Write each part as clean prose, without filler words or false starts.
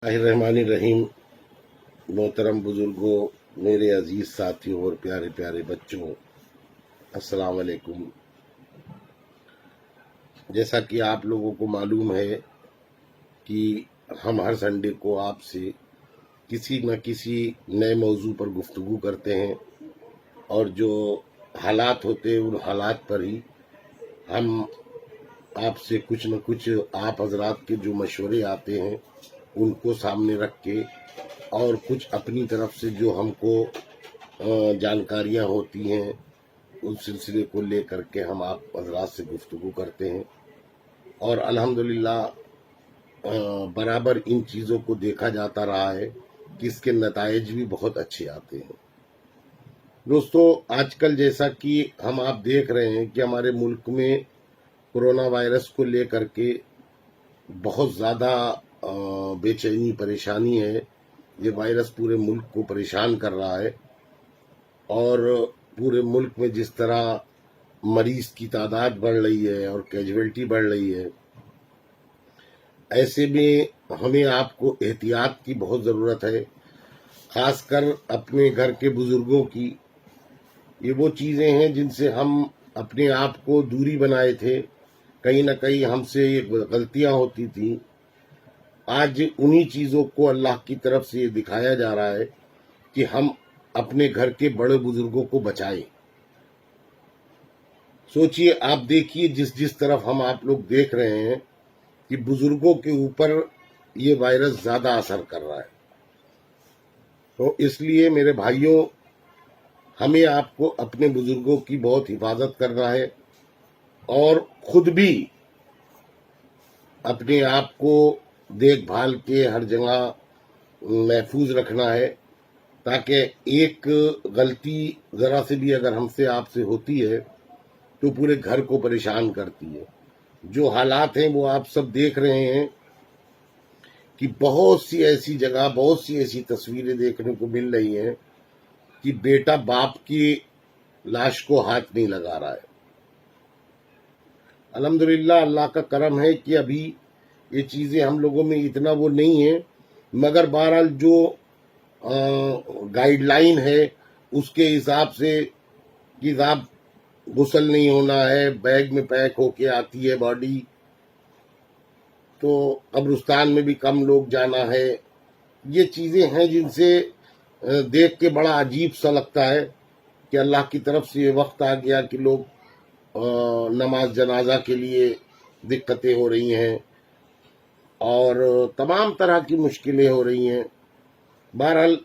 الرحمن الرحیم۔ محترم بزرگوں، میرے عزیز ساتھیوں اور پیارے پیارے بچوں، السلام علیکم۔ جیسا کہ آپ لوگوں کو معلوم ہے کہ ہم ہر سنڈے کو آپ سے کسی نہ کسی نئے موضوع پر گفتگو کرتے ہیں، اور جو حالات ہوتے ہیں ان حالات پر ہی ہم آپ سے کچھ نہ کچھ آپ حضرات کے جو مشورے آتے ہیں ان کو سامنے رکھ کے، اور کچھ اپنی طرف سے جو ہم کو جانکاریاں ہوتی ہیں اس سلسلے کو لے کر کے ہم آپ حضرات سے گفتگو کرتے ہیں، اور الحمدللہ برابر ان چیزوں کو دیکھا جاتا رہا ہے کہ اس کے نتائج بھی بہت اچھے آتے ہیں۔ دوستو، آج کل جیسا کہ ہم آپ دیکھ رہے ہیں کہ ہمارے ملک میں کورونا وائرس کو لے کر کے بہت زیادہ بے چینی پریشانی ہے۔ یہ وائرس پورے ملک کو پریشان کر رہا ہے، اور پورے ملک میں جس طرح مریض کی تعداد بڑھ رہی ہے اور کیجویلٹی بڑھ رہی ہے، ایسے میں ہمیں آپ کو احتیاط کی بہت ضرورت ہے، خاص کر اپنے گھر کے بزرگوں کی۔ یہ وہ چیزیں ہیں جن سے ہم اپنے آپ کو دوری بنائے تھے، کہیں نہ کہیں ہم سے یہ غلطیاں ہوتی تھیں۔ آج انہی چیزوں کو اللہ کی طرف سے یہ دکھایا جا رہا ہے کہ ہم اپنے گھر کے بڑے بزرگوں کو بچائیں۔ سوچئے، آپ دیکھیے جس طرف ہم آپ لوگ دیکھ رہے ہیں کہ بزرگوں کے اوپر یہ وائرس زیادہ اثر کر رہا ہے۔ تو اس لیے میرے بھائیوں، ہمیں آپ کو اپنے بزرگوں کی بہت حفاظت کرنا ہے، اور خود بھی اپنے آپ کو دیکھ بھال کے ہر جگہ محفوظ رکھنا ہے، تاکہ ایک غلطی ذرا سے بھی اگر ہم سے آپ سے ہوتی ہے تو پورے گھر کو پریشان کرتی ہے۔ جو حالات ہیں وہ آپ سب دیکھ رہے ہیں کہ بہت سی ایسی جگہ، بہت سی ایسی تصویریں دیکھنے کو مل رہی ہیں کہ بیٹا باپ کی لاش کو ہاتھ نہیں لگا رہا ہے۔ الحمدللہ اللہ کا کرم ہے کہ ابھی یہ چیزیں ہم لوگوں میں اتنا وہ نہیں ہیں، مگر بہرحال جو گائیڈ لائن ہے اس کے حساب سے کہ صاحب غسل نہیں ہونا ہے، بیگ میں پیک ہو کے آتی ہے باڈی، تو قبرستان میں بھی کم لوگ جانا ہے۔ یہ چیزیں ہیں جن سے دیکھ کے بڑا عجیب سا لگتا ہے کہ اللہ کی طرف سے یہ وقت آ گیا کہ لوگ نماز جنازہ کے لیے دقتیں ہو رہی ہیں، اور تمام طرح کی مشکلیں ہو رہی ہیں۔ بہرحال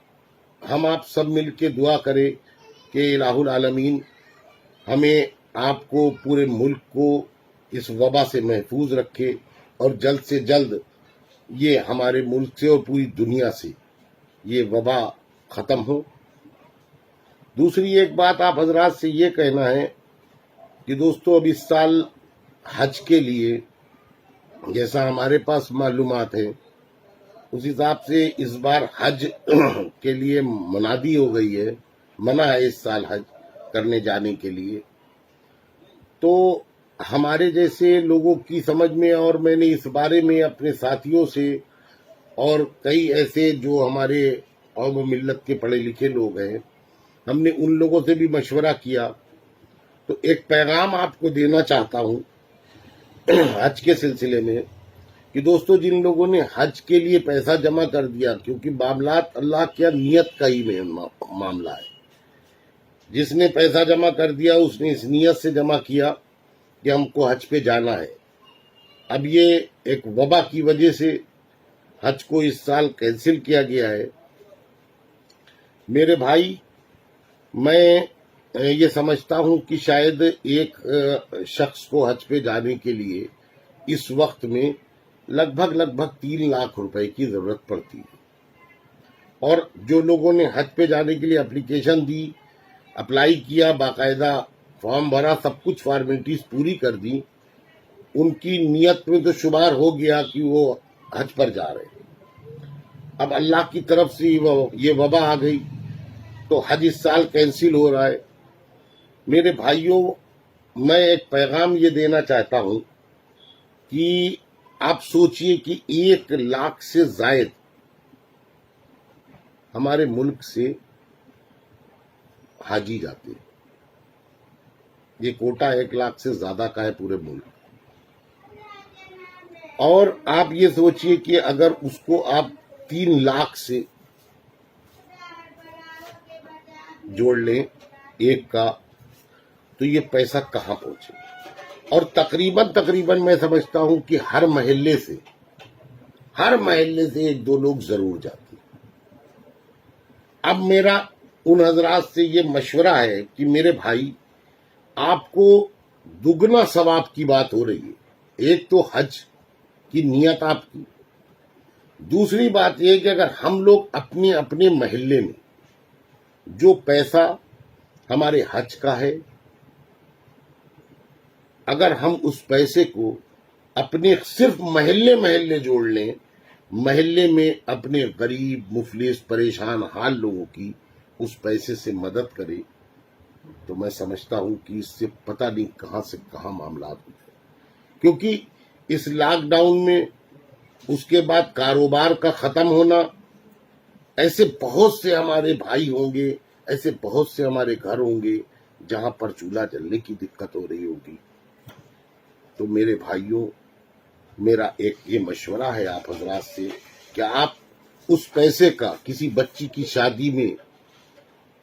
ہم آپ سب مل کے دعا کریں کہ الہ العالمین ہمیں آپ کو، پورے ملک کو اس وبا سے محفوظ رکھے، اور جلد سے جلد یہ ہمارے ملک سے اور پوری دنیا سے یہ وبا ختم ہو۔ دوسری ایک بات آپ حضرات سے یہ کہنا ہے کہ دوستو، اب اس سال حج کے لیے جیسا ہمارے پاس معلومات ہیں اس حساب سے اس بار حج کے لیے منادی ہو گئی ہے، منع ہے اس سال حج کرنے جانے کے لیے۔ تو ہمارے جیسے لوگوں کی سمجھ میں، اور میں نے اس بارے میں اپنے ساتھیوں سے اور کئی ایسے جو ہمارے قوم و ملت کے پڑھے لکھے لوگ ہیں، ہم نے ان لوگوں سے بھی مشورہ کیا۔ تو ایک پیغام آپ کو دینا چاہتا ہوں حج کے سلسلے میں کہ دوستو، جن لوگوں نے حج کے لیے پیسہ جمع کر دیا، کیونکہ معاملات اللہ کیا نیت کا ہی معاملہ ہے، جس نے پیسہ جمع کر دیا اس نے اس نیت سے جمع کیا کہ ہم کو حج پہ جانا ہے۔ اب یہ ایک وبا کی وجہ سے حج کو اس سال کینسل کیا گیا ہے۔ میرے بھائی، میں یہ سمجھتا ہوں کہ شاید ایک شخص کو حج پہ جانے کے لیے اس وقت میں لگ بھگ 3 لاکھ روپے کی ضرورت پڑتی ہے، اور جو لوگوں نے حج پہ جانے کے لیے اپلیکیشن دی، اپلائی کیا، باقاعدہ فارم بھرا، سب کچھ فارمیلٹیز پوری کر دی، ان کی نیت میں تو شمار ہو گیا کہ وہ حج پر جا رہے ہیں۔ اب اللہ کی طرف سے یہ وبا آ گئی تو حج اس سال کینسل ہو رہا ہے۔ میرے بھائیوں، میں ایک پیغام یہ دینا چاہتا ہوں کہ آپ سوچئے کہ 1 لاکھ سے زائد ہمارے ملک سے حاجی جاتے ہیں. یہ کوٹا 1 لاکھ سے زیادہ کا ہے پورے ملک. اور آپ یہ سوچئے کہ اگر اس کو آپ 3 لاکھ سے جوڑ لیں ایک کا, تو یہ پیسہ کہاں پہنچے. اور تقریباً میں سمجھتا ہوں کہ ہر محلے سے 1-2 لوگ ضرور جاتے ہیں. اب میرا ان حضرات سے یہ مشورہ ہے کہ میرے بھائی, آپ کو دگنا ثواب کی بات ہو رہی ہے. ایک تو حج کی نیت آپ کی, دوسری بات یہ کہ اگر ہم لوگ اپنے محلے میں جو پیسہ ہمارے حج کا ہے, اگر ہم اس پیسے کو اپنے صرف محلے جوڑ لیں, محلے میں اپنے غریب, مفلس, پریشان حال لوگوں کی اس پیسے سے مدد کرے, تو میں سمجھتا ہوں کہ اس سے پتہ نہیں کہاں سے کہاں معاملات ہوتے ہیں. کیونکہ اس لاک ڈاؤن میں اس کے بعد کاروبار کا ختم ہونا, ایسے بہت سے ہمارے بھائی ہوں گے, ایسے بہت سے ہمارے گھر ہوں گے جہاں پر چولہا جلنے کی دقت ہو رہی ہوگی. تو میرے بھائیوں, میرا ایک یہ مشورہ ہے آپ حضرات سے کہ آپ اس پیسے کا کسی بچی کی شادی میں,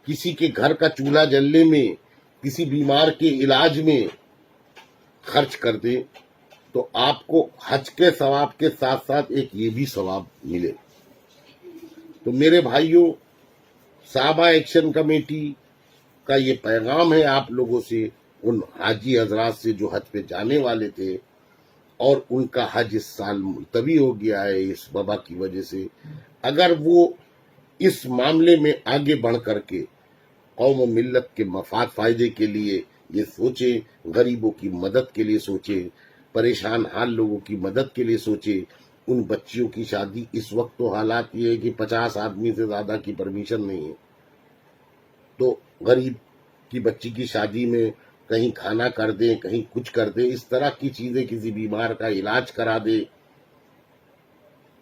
کسی کے گھر کا چولہا جلنے میں, کسی بیمار کے علاج میں خرچ کر دیں, تو آپ کو حج کے ثواب کے ساتھ ساتھ ایک یہ بھی ثواب ملے. تو میرے بھائیوں, صحابہ ایکشن کمیٹی کا یہ پیغام ہے آپ لوگوں سے, ان حاجی حضرات سے جو حج پہ جانے والے تھے اور ان کا حج اس سال ملتوی ہو گیا ہے اس وبا کی وجہ سے. اگر وہ اس معاملے میں آگے بڑھ کر کے قوم و ملت کے مفاد فائدے کے لیے یہ سوچیں, غریبوں کی مدد کے لیے سوچیں, پریشان حال لوگوں کی مدد کے لیے سوچیں. ان بچیوں کی شادی, اس وقت تو حالات یہ ہے کہ 50 آدمی سے زیادہ کی پرمیشن نہیں ہے, تو غریب کی بچی کی شادی میں کہیں کھانا کر دیں, کہیں کچھ کر دیں, اس طرح کی چیزیں, کسی بیمار کا علاج کرا دیں,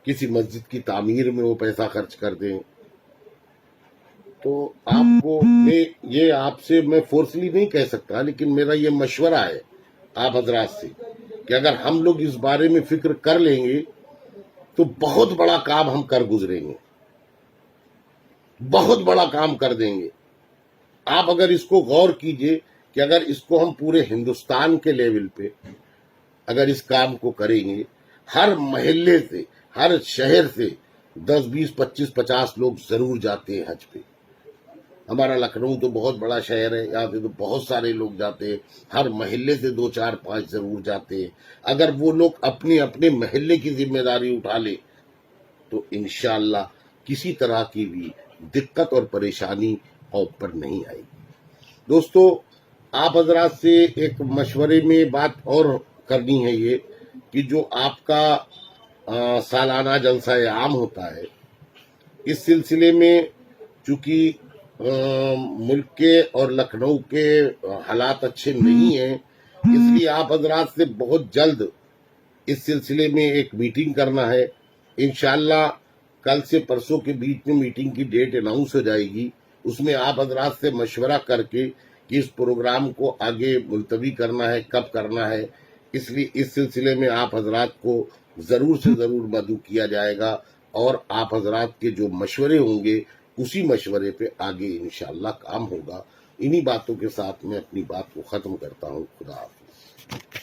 کسی مسجد کی تعمیر میں وہ پیسہ خرچ کر دیں. تو آپ کو یہ آپ سے میں فورسلی نہیں کہہ سکتا, لیکن میرا یہ مشورہ ہے آپ حضرات سے کہ اگر ہم لوگ اس بارے میں فکر کر لیں گے تو بہت بڑا کام ہم کر گزریں گے, بہت بڑا کام کر دیں گے. آپ اگر اس کو غور کیجئے کہ اگر اس کو ہم پورے ہندوستان کے لیول پہ اگر اس کام کو کریں گے, ہر محلے سے, ہر شہر سے 10, 20, 25, 50 لوگ ضرور جاتے ہیں حج پہ. ہمارا لکھنؤ تو بہت بڑا شہر ہے, یہاں سے تو بہت سارے لوگ جاتے ہیں, ہر محلے سے 2, 4, 5 ضرور جاتے ہیں. اگر وہ لوگ اپنے محلے کی ذمہ داری اٹھا لے تو انشاءاللہ کسی طرح کی بھی دقت اور پریشانی قوم پر نہیں آئے گی. دوستو, آپ حضرات سے ایک مشورے میں بات اور کرنی ہے یہ کہ جو آپ کا سالانہ جلسہ عام ہوتا ہے, اس سلسلے میں چونکہ ملک کے اور لکھنؤ کے حالات اچھے نہیں ہیں, اس لیے آپ حضرات سے بہت جلد اس سلسلے میں ایک میٹنگ کرنا ہے. انشاءاللہ کل سے پرسوں کے بیچ میں میٹنگ کی ڈیٹ اناؤنس ہو جائے گی. اس میں آپ حضرات سے مشورہ کر کے کہ اس پروگرام کو آگے ملتوی کرنا ہے, کب کرنا ہے, اس لیے اس سلسلے میں آپ حضرات کو ضرور سے ضرور مدعو کیا جائے گا. اور آپ حضرات کے جو مشورے ہوں گے اسی مشورے پہ آگے انشاءاللہ کام ہوگا. انہی باتوں کے ساتھ میں اپنی بات کو ختم کرتا ہوں. خدا حافظ.